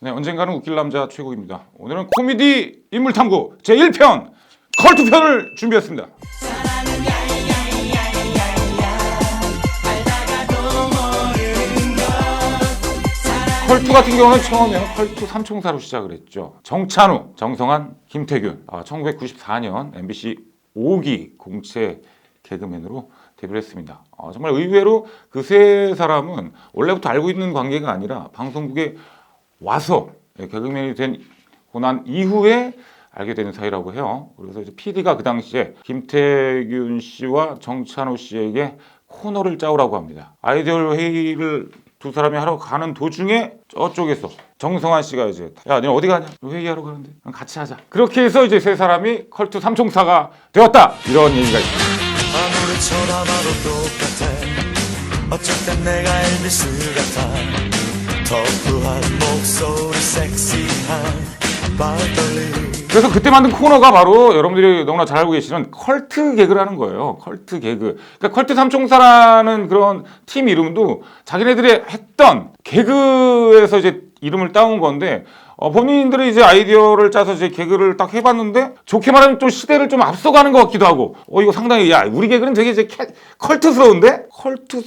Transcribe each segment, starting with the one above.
네, 언젠가는 웃길 남자 최고입니다. 오늘은 코미디 인물탐구 제1편 컬투편을 준비했습니다. 컬투 같은 경우는 처음에는 컬투 삼총사로 시작을 했죠. 정찬우, 정성환, 김태균. 1994년 MBC 5기 공채 개그맨으로 데뷔를 했습니다. 정말 의외로 그 세 사람은 원래부터 알고 있는 관계가 아니라 방송국에 와서 개그맨이 되고 난 이후에 알게 되는 사이라고 해요. 그래서 이제 PD가 그 당시에 김태균 씨와 정찬우 씨에게 코너를 짜오라고 합니다. 아이디어 회의를 두 사람이 하러 가는 도중에 저쪽에서 정성환 씨가 이제 야, 너네 어디 가냐? 회의하러 가는데 같이 하자. 그렇게 해서 이제 세 사람이 컬투 삼총사가 되었다. 이런 얘기가 있습니다. 아무리 쳐다봐도 똑같아. 어쩔 땐 내가 엘비스 같아. 터프한 목소리 섹시한 발걸음. 그래서 그때 만든 코너가 바로 여러분들이 너무나 잘 알고 계시는 컬트 개그라는 거예요. 컬트 개그. 그러니까 컬트 삼총사라는 그런 팀 이름도 자기네들이 했던 개그에서 이제 이름을 따온 건데 본인들이 이제 아이디어를 짜서 이제 개그를 딱 해봤는데 좋게 말하면 또 시대를 좀 앞서가는 것 같기도 하고 이거 상당히 야 우리 개그는 되게 이제 컬트스러운데 컬트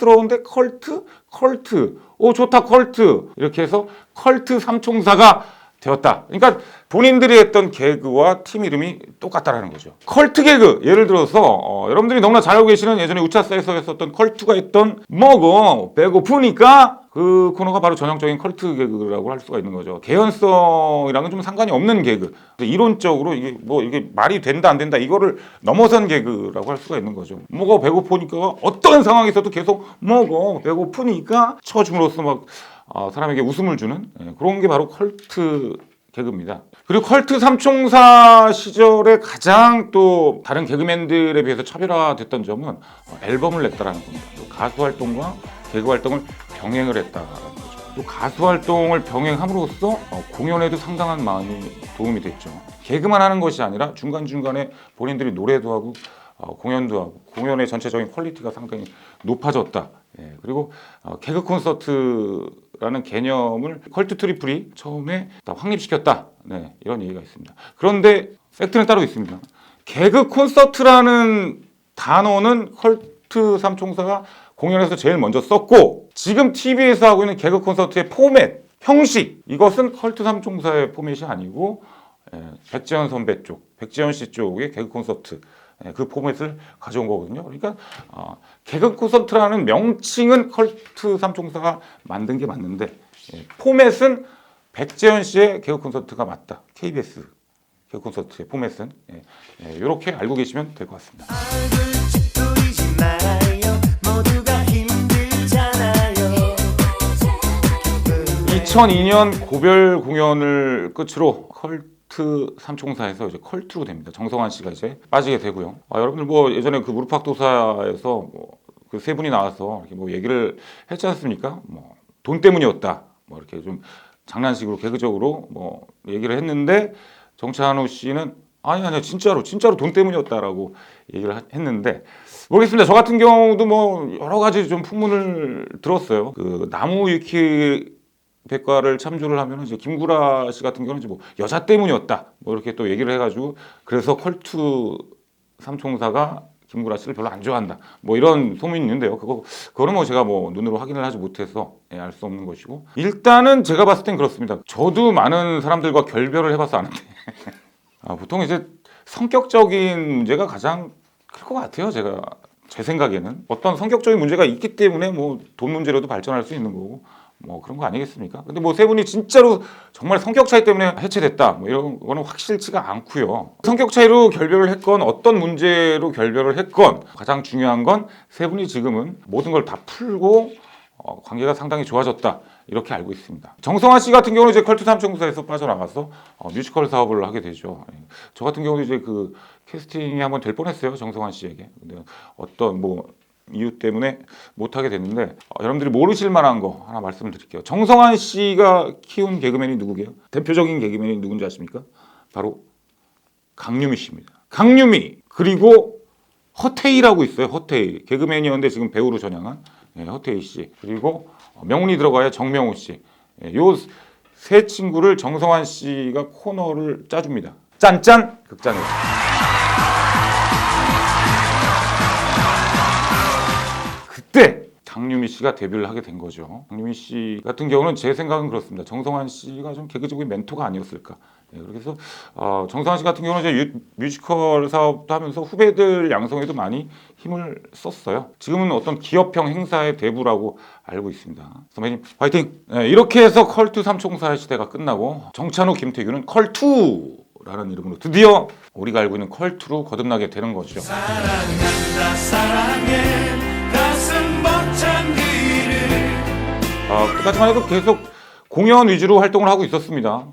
오 좋다 컬트 이렇게 해서 컬트 삼총사가 되었다. 그러니까 본인들이 했던 개그와 팀 이름이 똑같다라는 거죠. 컬트 개그 예를 들어서 여러분들이 너무나 잘 알고 계시는 예전에 우차사에서 했었던 컬투가 했던 먹어 배고프니까 그 코너가 바로 전형적인 컬트 개그라고 할 수가 있는 거죠. 개연성이랑은 좀 상관이 없는 개그. 이론적으로 이게 뭐 이게 말이 된다 안 된다 이거를 넘어선 개그라고 할 수가 있는 거죠. 먹어 배고프니까 어떤 상황에서도 계속 먹어 배고프니까 쳐줌으로써 막 사람에게 웃음을 주는 그런 게 바로 컬트 개그입니다. 그리고 컬트 삼총사 시절에 가장 또 다른 개그맨들에 비해서 차별화됐던 점은 앨범을 냈다라는 겁니다. 가수 활동과 개그 활동을 병행을 했다라는 거죠. 또 가수 활동을 병행함으로써 공연에도 상당한 많이 도움이 됐죠. 개그만 하는 것이 아니라 중간중간에 본인들이 노래도 하고 공연도 하고 공연의 전체적인 퀄리티가 상당히 높아졌다. 그리고 개그 콘서트라는 개념을 컬트 트리플이 처음에 확립시켰다. 이런 얘기가 있습니다. 그런데 팩트는 따로 있습니다. 개그 콘서트라는 단어는 컬트 삼총사가 공연에서 제일 먼저 썼고 지금 TV에서 하고 있는 개그 콘서트의 포맷, 형식 이것은 컬트 삼총사의 포맷이 아니고 백재현 선배 쪽, 백재현 씨 쪽의 개그 콘서트 그 포맷을 가져온 거거든요. 그러니까 개그 콘서트라는 명칭은 컬트 삼총사가 만든 게 맞는데 포맷은 백재현 씨의 개그 콘서트가 맞다. KBS 개그 콘서트의 포맷은 이렇게 알고 계시면 될 것 같습니다. 2002년 고별 공연을 끝으로 컬트 삼총사에서 이제 컬투로 됩니다. 정성환 씨가 이제 빠지게 되고요. 여러분들 뭐 예전에 그 무릎팍도사에서 그 세 분이 나와서 이렇게 뭐 얘기를 했지 않습니까? 뭐 돈 때문이었다. 뭐 이렇게 좀 장난식으로 개그적으로 뭐 얘기를 했는데 정찬우 씨는 아니 진짜로 돈 때문이었다라고 얘기를 했는데 모르겠습니다. 저 같은 경우도 뭐 여러 가지 좀 풍문을 들었어요. 그 나무 위키 백과를 참조를 하면 이제 김구라 씨 같은 경우는 이제 뭐 여자 때문이었다 뭐 이렇게 또 얘기를 해가지고 그래서 컬투 삼총사가 김구라 씨를 별로 안 좋아한다 뭐 이런 소문이 있는데요. 그거는 뭐 제가 뭐 눈으로 확인을 하지 못해서 알 수 없는 것이고 일단은 제가 봤을 땐 그렇습니다. 저도 많은 사람들과 결별을 해봐서 아는데 보통 이제 성격적인 문제가 가장 클 것 같아요. 제 생각에는 어떤 성격적인 문제가 있기 때문에 뭐 돈 문제로도 발전할 수 있는 거고. 뭐 그런 거 아니겠습니까? 근데 뭐 세 분이 진짜로 정말 성격 차이 때문에 해체됐다 뭐 이런 거는 확실치가 않고요. 성격 차이로 결별을 했건 어떤 문제로 결별을 했건 가장 중요한 건 세 분이 지금은 모든 걸 다 풀고 관계가 상당히 좋아졌다 이렇게 알고 있습니다. 정성환 씨 같은 경우는 이제 컬트 삼총사에서 빠져나가서 뮤지컬 사업을 하게 되죠. 저 같은 경우도 이제 그 캐스팅이 한번 될 뻔했어요. 정성환 씨에게. 근데 어떤 뭐 이유 때문에 못하게 됐는데 여러분들이 모르실 만한 거 하나 말씀을 드릴게요. 정성환 씨가 키운 개그맨이 누구게요? 대표적인 개그맨이 누군지 아십니까? 바로 강유미 씨입니다. 강유미 그리고 허태희라고 있어요. 허태희 개그맨이었는데 지금 배우로 전향한 허태희 씨 그리고 명운이 들어가야 정명호 씨 요 새 친구를 정성환 씨가 코너를 짜줍니다. 짠짠 극장에서. 그때 장유미 씨가 데뷔를 하게 된 거죠. 장유미 씨 같은 경우는 제 생각은 그렇습니다. 정성환 씨가 좀 개그적인 멘토가 아니었을까. 네, 그렇게 해서 정성환 씨 같은 경우는 이제 뮤지컬 사업도 하면서 후배들 양성에도 많이 힘을 썼어요. 지금은 어떤 기업형 행사의 대부라고 알고 있습니다. 선배님 화이팅! 네, 이렇게 해서 컬투 삼총사의 시대가 끝나고 정찬우, 김태균은 컬투라는 이름으로 드디어 우리가 알고 있는 컬투로 거듭나게 되는 거죠. 사랑한다 사랑해 가슴 벅찬 길을 그까지만 해도 계속 공연 위주로 활동을 하고 있었습니다.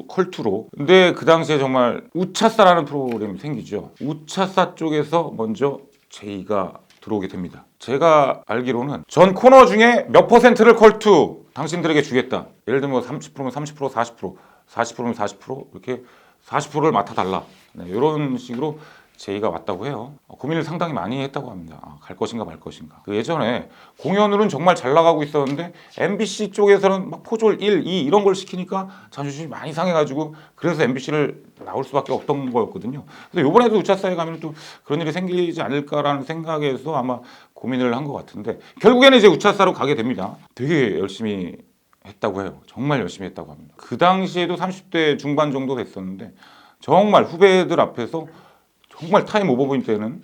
컬투로. 근데 그 당시에 정말 우차사라는 프로그램이 생기죠. 우차사 쪽에서 먼저 제의가 들어오게 됩니다. 제가 알기로는 전 코너 중에 몇 퍼센트를 컬투 당신들에게 주겠다. 예를 들면 30%면 30%, 40%, 40%면 40% 이렇게 40%를 맡아달라. 네, 이런 식으로 제의가 왔다고 해요. 고민을 상당히 많이 했다고 합니다. 갈 것인가 말 것인가. 그 예전에 공연으로는 정말 잘 나가고 있었는데 MBC 쪽에서는 막 포졸 1, 2 이런 걸 시키니까 자존심이 많이 상해가지고 그래서 MBC를 나올 수밖에 없던 거였거든요. 그래서 이번에도 우차사에 가면 또 그런 일이 생기지 않을까라는 생각에서 아마 고민을 한 것 같은데 결국에는 이제 우차사로 가게 됩니다. 되게 열심히 했다고 해요. 정말 열심히 했다고 합니다. 그 당시에도 30대 중반 정도 됐었는데 정말 후배들 앞에서 정말 타임 오버 포인트 때는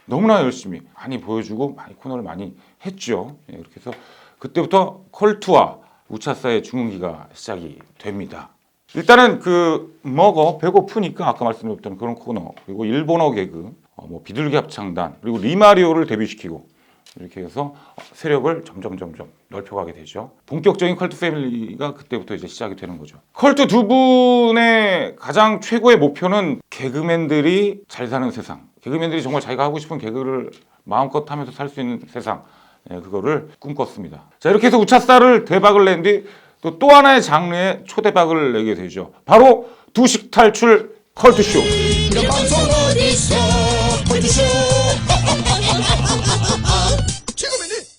너무나 열심히 많이 보여주고 많이 코너를 많이 했죠. 예, 그렇게 해서 그때부터 컬투와 우차사의 중흥기가 시작이 됩니다. 일단은 배고프니까 아까 말씀드렸던 그런 코너 그리고 일본어 개그, 비둘기 합창단 그리고 리마리오를 데뷔시키고 이렇게 해서 세력을 점점 넓혀가게 되죠. 본격적인 컬투 패밀리가 그때부터 이제 시작이 되는 거죠. 컬투 두 분의 가장 최고의 목표는 개그맨들이 잘 사는 세상. 개그맨들이 정말 자기가 하고 싶은 개그를 마음껏 하면서 살 수 있는 세상. 네, 그거를 꿈꿨습니다. 자, 이렇게 해서 우차사를 대박을 낸 뒤 또 하나의 장르에 초대박을 내게 되죠. 바로 두식 탈출 컬투쇼. 이런 방송 어디서 컬투쇼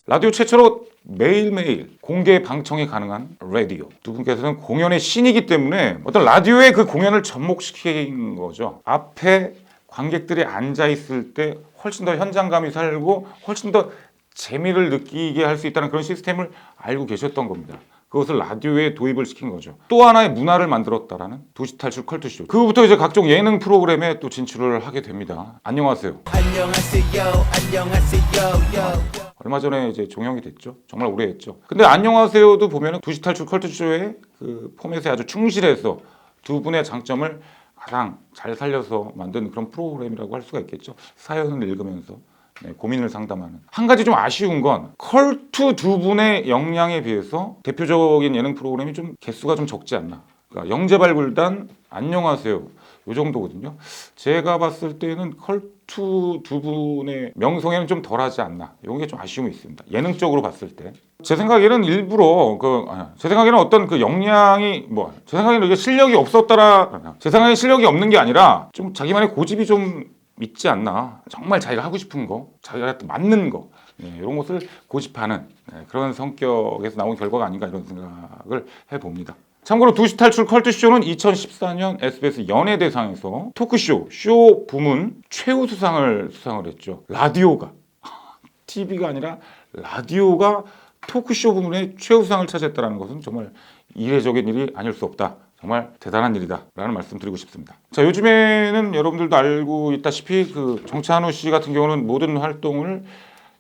라디오 최초로 매일매일 공개 방청이 가능한 라디오. 두 분께서는 공연의 신이기 때문에 어떤 라디오의 그 공연을 접목시킨 거죠. 앞에 관객들이 앉아있을 때 훨씬 더 현장감이 살고 훨씬 더 재미를 느끼게 할 수 있다는 그런 시스템을 알고 계셨던 겁니다. 그것을 라디오에 도입을 시킨 거죠. 또 하나의 문화를 만들었다라는 도시 탈출 컬투쇼. 그부터 이제 각종 예능 프로그램에 또 진출을 하게 됩니다. 안녕하세요. 얼마 전에 이제 종영이 됐죠. 정말 오래 했죠. 근데 안녕하세요도 보면은 도시 탈출 컬투쇼의 그 포맷에 아주 충실해서 두 분의 장점을 가장 잘 살려서 만든 그런 프로그램이라고 할 수가 있겠죠. 사연을 읽으면서 고민을 상담하는. 한 가지 좀 아쉬운 건 컬투 두 분의 역량에 비해서 대표적인 예능 프로그램이 좀 개수가 좀 적지 않나. 그러니까 영재발굴단 안녕하세요 요 정도거든요. 제가 봤을 때는 컬투 두 분의 명성에는 좀 덜하지 않나. 이게 좀 아쉬움이 있습니다. 예능적으로 봤을 때. 제 생각에는 일부러 제 생각에는 어떤 그 역량이 제 생각에는 이게 실력이 없었더라. 제 생각에 실력이 없는 게 아니라 좀 자기만의 고집이 좀 있지 않나. 정말 자기가 하고 싶은 거, 자기가 맞는 거 이런 것을 고집하는 그런 성격에서 나온 결과가 아닌가 이런 생각을 해봅니다. 참고로 두시 탈출 컬투쇼는 2014년 SBS 연예대상에서 토크쇼, 쇼 부문 최우수상을 수상을 했죠. 라디오가 TV가 아니라 라디오가 토크쇼 부문의 최우수상을 차지했다는 것은 정말 이례적인 일이 아닐 수 없다. 정말 대단한 일이다 라는 말씀 드리고 싶습니다. 자, 요즘에는 여러분들도 알고 있다시피 그 정찬우 씨 같은 경우는 모든 활동을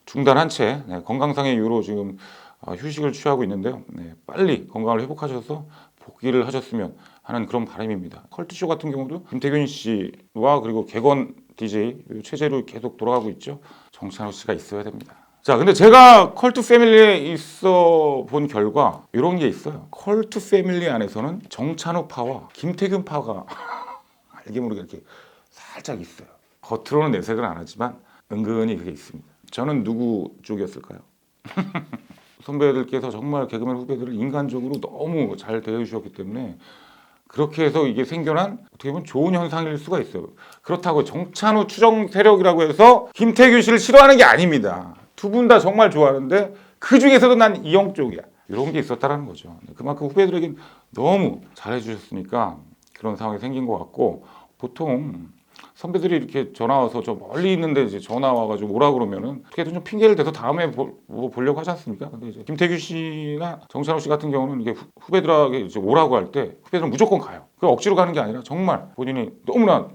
중단한 채 건강상의 이유로 지금 휴식을 취하고 있는데요. 빨리 건강을 회복하셔서 복귀를 하셨으면 하는 그런 바람입니다. 컬투쇼 같은 경우도 김태균 씨와 그리고 객원 DJ 체제로 계속 돌아가고 있죠. 정찬우 씨가 있어야 됩니다. 자, 근데 제가 컬투 패밀리에 있어 본 결과 이런 게 있어요. 컬투 패밀리 안에서는 정찬우 파와 김태균 파가 알게 모르게 이렇게 살짝 있어요. 겉으로는 내색을 안 하지만 은근히 그게 있습니다. 저는 누구 쪽이었을까요? 선배들께서 정말 개그맨 후배들을 인간적으로 너무 잘 대해주셨기 때문에 그렇게 해서 이게 생겨난 어떻게 보면 좋은 현상일 수가 있어요. 그렇다고 정찬우 추정 세력이라고 해서 김태균 씨를 싫어하는 게 아닙니다. 두 분 다 정말 좋아하는데 그 중에서도 난 이형 쪽이야. 이런 게 있었다라는 거죠. 그만큼 후배들에게 너무 잘해주셨으니까 그런 상황이 생긴 것 같고 보통 선배들이 이렇게 전화 와서 저 멀리 있는데 이제 전화 와가지고 오라 그러면은 어떻게든 좀 핑계를 대서 다음에 보려고 하지 않습니까? 근데 이제 김태규 씨나 정찬호 씨 같은 경우는 이게 후배들에게 이제 오라고 할 때 후배들은 무조건 가요. 그 억지로 가는 게 아니라 정말 본인이 너무나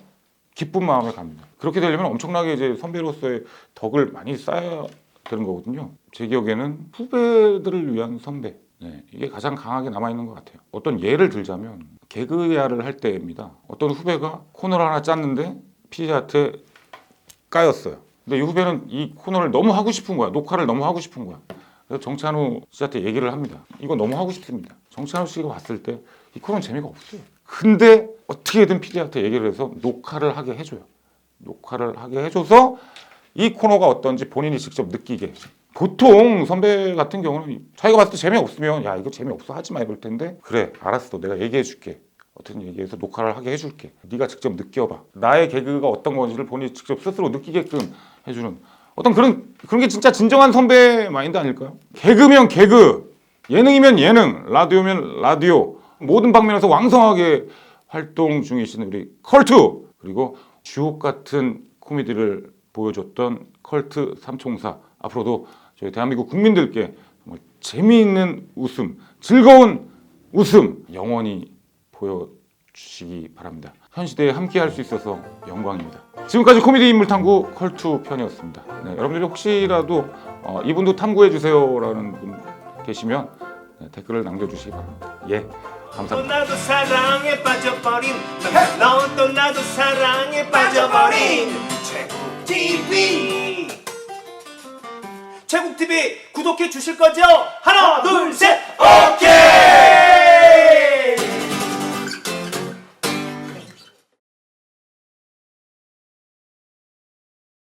기쁜 마음에 갑니다. 그렇게 되려면 엄청나게 이제 선배로서의 덕을 많이 쌓아야 되는 거거든요. 제 기억에는 후배들을 위한 선배. 네, 이게 가장 강하게 남아있는 것 같아요. 어떤 예를 들자면 개그야를 할 때입니다. 어떤 후배가 코너를 하나 짰는데 PD한테 까였어요. 근데 이 후배는 이 코너를 너무 하고 싶은 거야. 녹화를 너무 하고 싶은 거야. 그래서 정찬우 씨한테 얘기를 합니다. 이거 너무 하고 싶습니다. 정찬우 씨가 봤을 때 이 코너는 재미가 없어요. 근데 어떻게든 PD한테 얘기를 해서 녹화를 하게 해줘요. 녹화를 하게 해줘서 이 코너가 어떤지 본인이 직접 느끼게. 보통 선배 같은 경우는 자기가 봤을 때 재미없으면 야 이거 재미없어 하지 마 이럴 텐데 그래 알았어 내가 얘기해 줄게. 어떤 얘기해서 녹화를 하게 해줄게. 네가 직접 느껴봐. 나의 개그가 어떤 건지를 본인이 직접 스스로 느끼게끔 해주는 어떤 그런 게 진짜 진정한 선배 마인드 아닐까요? 개그면 개그, 예능이면 예능, 라디오면 라디오 모든 방면에서 왕성하게 활동 중이신 우리 컬트 그리고 주옥 같은 코미디를 보여줬던 컬트 삼총사 앞으로도 저희 대한민국 국민들께 정말 재미있는 웃음, 즐거운 웃음 영원히 보여주시기 바랍니다. 현 시대에 함께할 수 있어서 영광입니다. 지금까지 코미디 인물 탐구 컬투 편이었습니다. 네, 여러분들이 혹시라도 이분도 탐구해 주세요라는 분 계시면 네, 댓글을 남겨주시기 바랍니다. 예, 또 감사합니다. 나도 사랑에 빠져버린 넌 또 나도 사랑에 빠져버린 최국TV 최국TV 구독해 주실 거죠? 하나 둘 셋 오케이